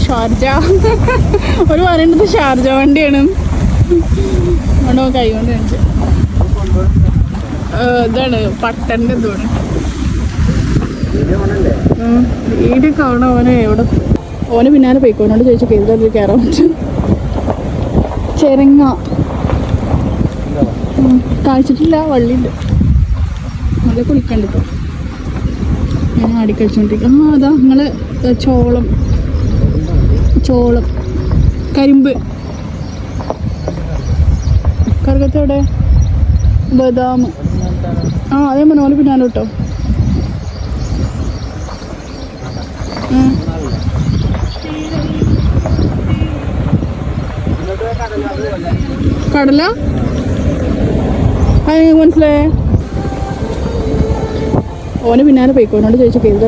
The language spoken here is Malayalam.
ഷാർജ ഒരു പറയേണ്ടത് ഷാർജ വണ്ടിയാണ്. അവിടെ കൈ കൊണ്ട് കാണിച്ചു. ഇതാണ് പട്ടൻ്റെ ഇതാണ്. വീടൊക്കെ അവിടെ ഓന് എവിടെ ഓന് പിന്നാലെ പോയിക്കോനോട് ചോദിച്ചു കേരളത്തിൽ കയറാൻ പറ്റും. ചെരങ്ങ കാഴ്ചിട്ടില്ല, വള്ളിയുണ്ട്. അത് കുളിക്കണ്ടിപ്പോ ഞാൻ ആടിക്കഴിച്ചോണ്ടിരിക്കും. അതാ നിങ്ങള് ചോളം കരിമ്പ് കറുകത്തോടെ ബദാം. അതേ മനോല് പിന്നാലെ കേട്ടോ. കടല മനസ്സിലായേ? ഓന് പിന്നാലെ പോയിക്കോനോട് ചോദിച്ചു കേരള